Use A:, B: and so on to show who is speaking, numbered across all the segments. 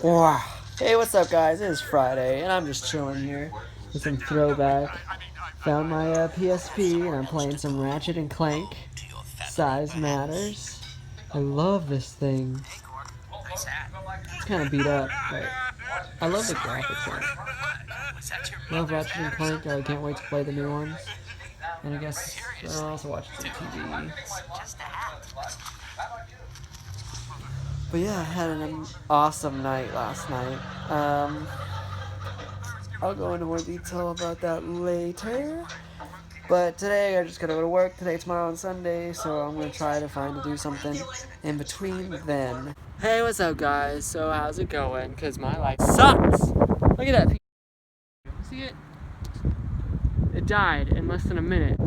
A: Wow. Hey, what's up, guys? It is Friday, and I'm just chilling here with some throwback. Found my PSP, and I'm playing some Ratchet and Clank. Size matters. I love this thing. It's kind of beat up, but I love the graphics on it. Love Ratchet and Clank. I can't wait to play the new ones. And I guess I'll also watch some TV. But yeah, I had an awesome night last night. I'll go into more detail about that later. But today I just gotta go to work today, tomorrow, and Sunday, so I'm gonna try to find to do something in between then. Hey, what's up, guys? So how's it going? Cause my life sucks. Look at that. See it? It died in less than a minute.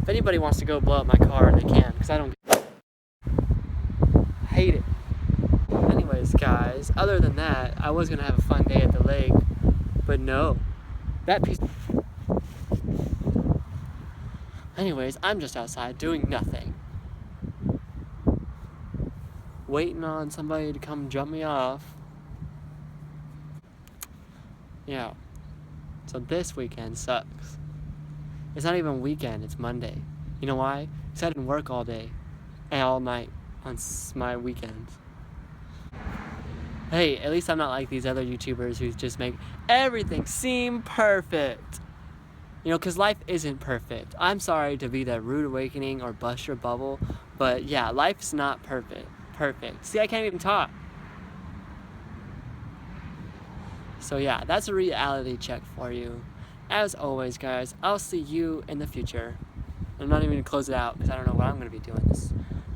A: If anybody wants to go blow up my car, they can, cause I don't hate it. Anyways, guys, other than that, I was gonna have a fun day at the lake, but no, that piece. Anyways, I'm just outside doing nothing. Waiting on somebody to come jump me off. Yeah. So this weekend sucks. It's not even weekend, it's Monday. You know why? Because I didn't work all day and all night on my weekends. Hey, at least I'm not like these other YouTubers who just make everything seem perfect. You know, because life isn't perfect. I'm sorry to be that rude awakening or bust your bubble, but yeah, life's not perfect. See, I can't even talk. So yeah, that's a reality check for you. As always, guys, I'll see you in the future. I'm not even going to close it out because I don't know what I'm going to be doing this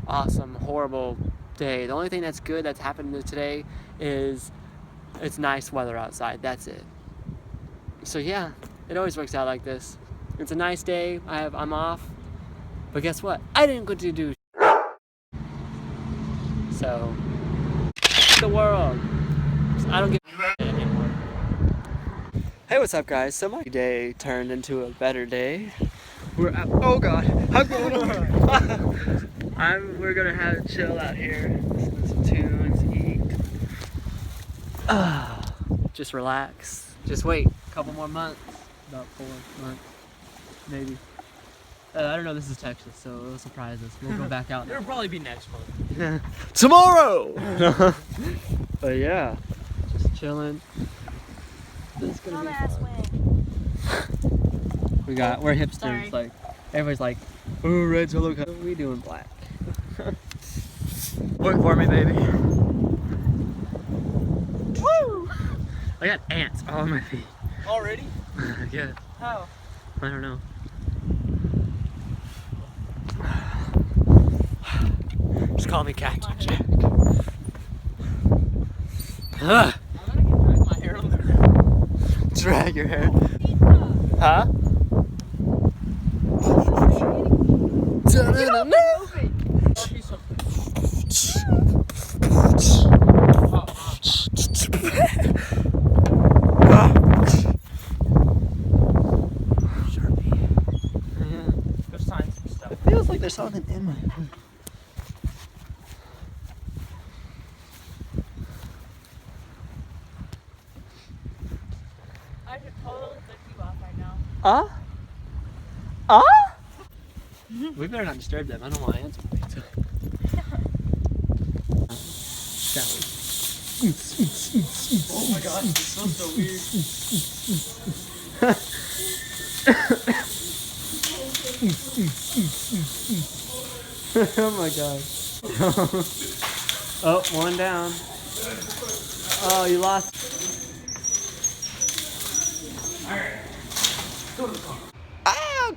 A: awesome, horrible day. The only thing that's good that's happened today is it's nice weather outside. That's it. So yeah, it always works out like this. It's a nice day. I'm off. But guess what? I didn't go to do. So the world. I don't give a anymore. Hey, what's up, guys? So my day turned into a better day. We're at, oh god, I'm going over. We're gonna have a chill out here, listen to some tunes, eat. Just relax. Just wait a couple more months. About 4 months, maybe. I don't know, this is Texas, so it'll surprise us. We'll go back out.
B: It'll probably be next month.
A: Tomorrow! But yeah, just chilling. This is gonna be fun. We're hipsters.
B: Sorry.
A: Like, everybody's like, oh, red solo cut. We doing black. Work for me, baby. Woo! I got ants all on my feet.
B: Already?
A: Yeah.
B: How?
A: I don't know. Just call me Cactus Jack.
B: I'm gonna drag my hair on the ground.
A: Drag your hair. Huh?
B: There's signs and stuff.
A: It feels like there's something in my foot.
B: I could totally flip you off right now.
A: We better not disturb them. I don't want ants.
B: Oh my gosh, this smells so weird.
A: Oh my god. Oh, one down. Oh, you lost.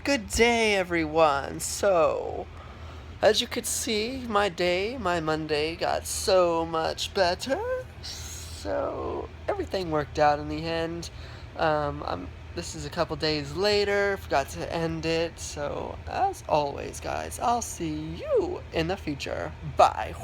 A: Good day, everyone. So, as you could see, my Monday, got so much better. So, everything worked out in the end. This is a couple days later, forgot to end it. So, as always, guys, I'll see you in the future. Bye.